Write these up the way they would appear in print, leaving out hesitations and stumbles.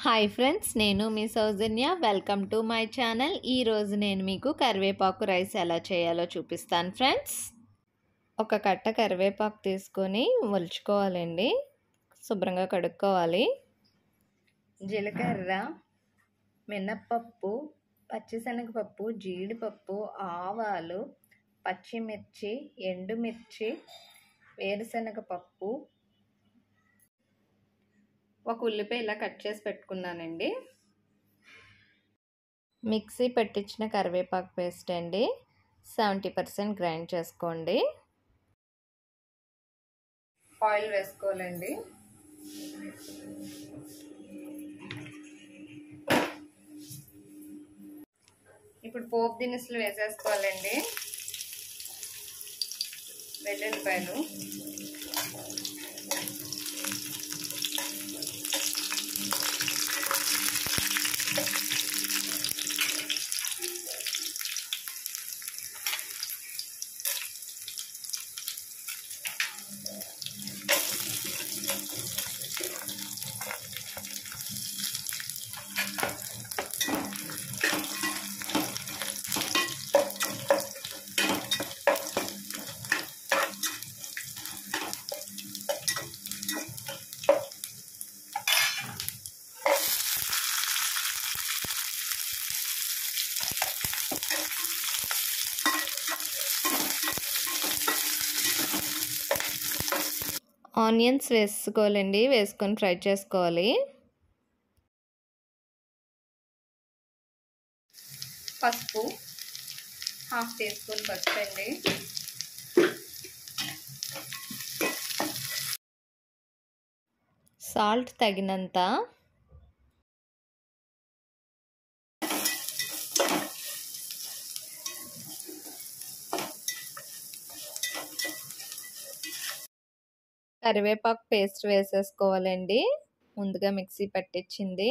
Hi friends, నేను మీ Soujanya. Welcome to my channel. ఈరోజు నేను మీకు కరివేపాకు రైస్ ఎలా చేయాలో చూపిస్తాను ఫ్రెండ్స్. ఒక కట్ట కరివేపాకు తీసుకొని ఒలుచుకోవాలండి. శుభ్రంగా కడుక్కోవాలి. జీలకర్ర, మినప్పప్పు, పచ్చిశనగపప్పు, జీడిపప్పు, ఆవాలు, పచ్చిమిర్చి, ఎండుమిర్చి, వేరుశనగ పప్పు, ఒక ఉల్లిపాయ ఇలా కట్ చేసి పెట్టుకున్నానండి. మిక్సీ పట్టించిన కరివేపాకు పేస్ట్ అండి, 70% గ్రైండ్ చేసుకోండి. ఆయిల్ వేసుకోవాలండి. ఇప్పుడు పోపు దినుసులు వేసేసుకోవాలండి. వెల్లుల్లిపాయలు, ఆనియన్స్ వేసుకోవాలండి. వేసుకొని ఫ్రై చేసుకోవాలి. పసుపు, 1/2 టీ స్పూన్ పసుపు అండి. సాల్ట్ తగినంత. కరివేపాకు పేస్ట్ వేసేసుకోవాలండి. ముందుగా మిక్సీ పట్టించింది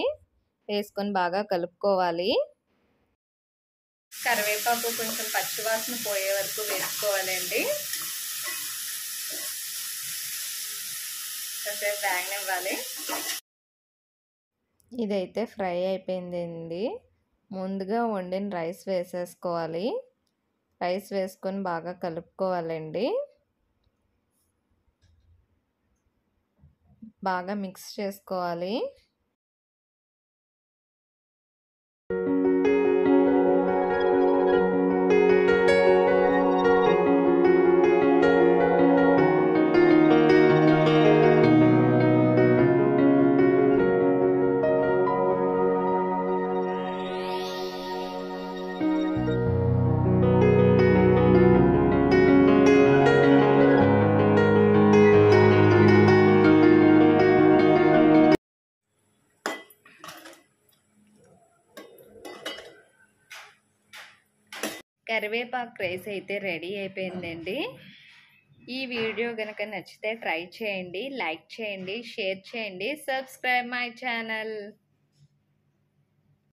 వేసుకొని బాగా కలుపుకోవాలి. కరివేపాకు కొంచెం పచ్చివాసన పోయే వరకు వేసుకోవాలండి. కాసేపు వేగనివ్వాలి. ఇదైతే ఫ్రై అయిపోయిందండి. ముందుగా వండిన రైస్ వేసేసుకోవాలి. రైస్ వేసుకొని బాగా కలుపుకోవాలండి. బాగా మిక్స్ చేసుకోవాలి. కరివేపాకు రైస్ అయితే రెడీ అయిపోయిందండి. ఈ వీడియో కనుక నచ్చితే ట్రై చేయండి, లైక్ చేయండి, షేర్ చేయండి, సబ్స్క్రైబ్ మై ఛానల్.